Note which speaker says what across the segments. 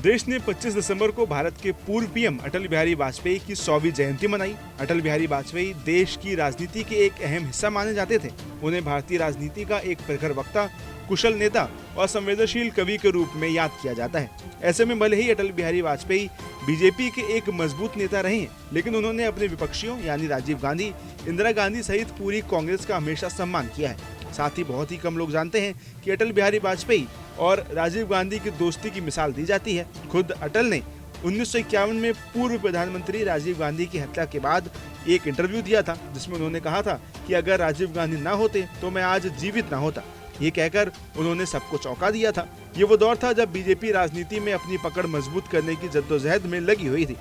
Speaker 1: देश ने 25 दिसंबर को भारत के पूर्व पीएम अटल बिहारी वाजपेयी की 100वीं जयंती मनाई। अटल बिहारी वाजपेयी देश की राजनीति के एक अहम हिस्सा माने जाते थे। उन्हें भारतीय राजनीति का एक प्रखर वक्ता, कुशल नेता और संवेदनशील कवि के रूप में याद किया जाता है। ऐसे में भले ही अटल बिहारी वाजपेयी बीजेपी के एक मजबूत नेता रहे हैं, लेकिन उन्होंने अपने विपक्षियों यानी राजीव गांधी, इंदिरा गांधी सहित पूरी कांग्रेस का हमेशा सम्मान किया है। साथ ही बहुत ही कम लोग जानते हैं कि अटल बिहारी वाजपेयी और राजीव गांधी की दोस्ती की मिसाल दी जाती है। खुद अटल ने 1951 में पूर्व प्रधानमंत्री राजीव गांधी की हत्या के बाद एक इंटरव्यू दिया था, जिसमें उन्होंने कहा था कि अगर राजीव गांधी ना होते तो मैं आज जीवित ना होता। ये कहकर उन्होंने सबको चौंका दिया था। ये वो दौर था जब बीजेपी राजनीति में अपनी पकड़ मजबूत करने की जद्दोजहद में लगी हुई थी।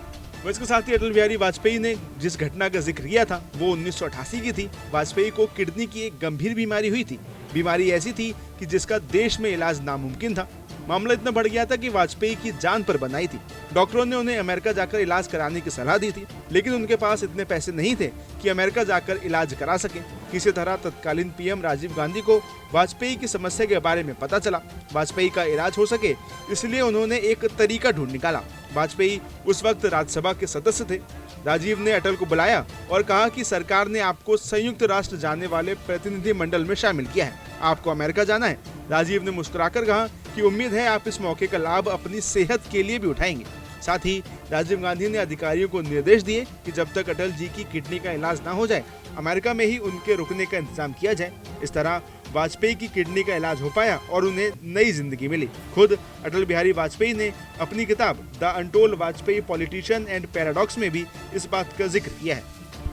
Speaker 1: इसके साथ ही अटल बिहारी वाजपेयी ने जिस घटना का जिक्र किया था वो 1988 की थी। वाजपेयी को किडनी की एक गंभीर बीमारी हुई थी। बीमारी ऐसी थी कि जिसका देश में इलाज नामुमकिन था। मामला इतना बढ़ गया था कि वाजपेयी की जान पर बनाई थी। डॉक्टरों ने उन्हें अमेरिका जाकर इलाज कराने की सलाह दी थी, लेकिन उनके पास इतने पैसे नहीं थे कि अमेरिका जाकर इलाज करा सके। किसी तरह तत्कालीन पीएम राजीव गांधी को वाजपेयी की समस्या के बारे में पता चला। वाजपेयी का इलाज हो सके इसलिए उन्होंने एक तरीका ढूंढ निकाला। वाजपेयी उस वक्त राज्यसभा के सदस्य थे। राजीव ने अटल को बुलाया और कहा कि सरकार ने आपको संयुक्त राष्ट्र जाने वाले प्रतिनिधि मंडल में शामिल किया है, आपको अमेरिका जाना है। राजीव ने मुस्कुराकर कहा कि उम्मीद है आप इस मौके का लाभ अपनी सेहत के लिए भी उठाएंगे। साथ ही राजीव गांधी ने अधिकारियों को निर्देश दिए कि जब तक अटल जी की किडनी का इलाज ना हो जाए, अमेरिका में ही उनके रुकने का इंतजाम किया जाए। इस तरह वाजपेयी की किडनी का इलाज हो पाया और उन्हें नई जिंदगी मिली। खुद अटल बिहारी वाजपेयी ने अपनी किताब the untold Vajpayee politician and paradox में भी इस बात का जिक्र किया है।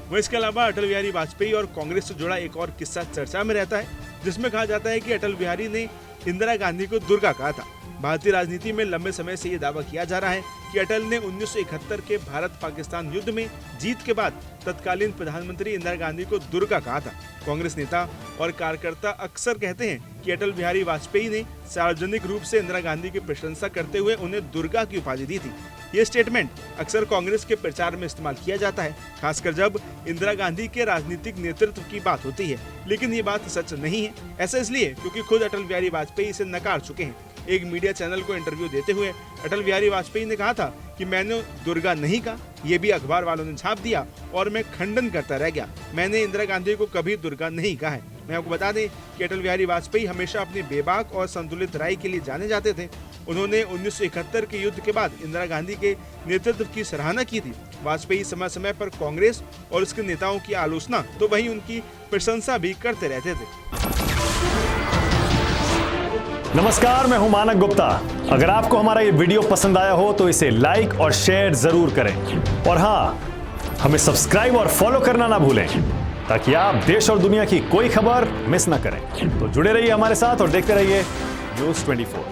Speaker 1: वहीं इसके अलावा अटल बिहारी वाजपेयी और कांग्रेस से जुड़ा एक और किस्सा चर्चा में रहता है, जिसमें कहा जाता है कि अटल बिहारी ने इंदिरा गांधी को दुर्गा कहा था। भारतीय राजनीति में लंबे समय से ये दावा किया जा रहा है कि अटल ने 1971 के भारत पाकिस्तान युद्ध में जीत के बाद तत्कालीन प्रधानमंत्री इंदिरा गांधी को दुर्गा कहा था। कांग्रेस नेता और कार्यकर्ता अक्सर कहते हैं कि अटल बिहारी वाजपेयी ने सार्वजनिक रूप से इंदिरा गांधी की प्रशंसा करते हुए उन्हें दुर्गा की उपाधि दी थी। ये स्टेटमेंट अक्सर कांग्रेस के प्रचार में इस्तेमाल किया जाता है, खासकर जब इंदिरा गांधी के राजनीतिक नेतृत्व की बात होती है, लेकिन ये बात सच नहीं है। ऐसा इसलिए क्योंकि खुद अटल बिहारी वाजपेयी इसे नकार चुके हैं। एक मीडिया चैनल को इंटरव्यू देते हुए अटल बिहारी वाजपेयी ने कहा था कि मैंने दुर्गा नहीं कहा, ये भी अखबार वालों ने छाप दिया और मैं खंडन करता रह गया। मैंने इंदिरा गांधी को कभी दुर्गा नहीं कहा है। मैं आपको बता दें कि अटल बिहारी वाजपेयी हमेशा अपनी बेबाक और संतुलित राय के लिए जाने जाते थे। उन्होंने 1971 के युद्ध के बाद इंदिरा गांधी के नेतृत्व की सराहना की थी। वाजपेयी समय समय पर कांग्रेस और उसके नेताओं की आलोचना तो वहीं उनकी प्रशंसा भी करते रहते थे।
Speaker 2: नमस्कार, मैं हूं मानक गुप्ता। अगर आपको हमारा ये वीडियो पसंद आया हो तो इसे लाइक और शेयर जरूर करें, और हाँ, हमें सब्सक्राइब और फॉलो करना ना भूलें ताकि आप देश और दुनिया की कोई खबर मिस ना करें। तो जुड़े रहिए हमारे साथ और देखते रहिए न्यूज़ 24।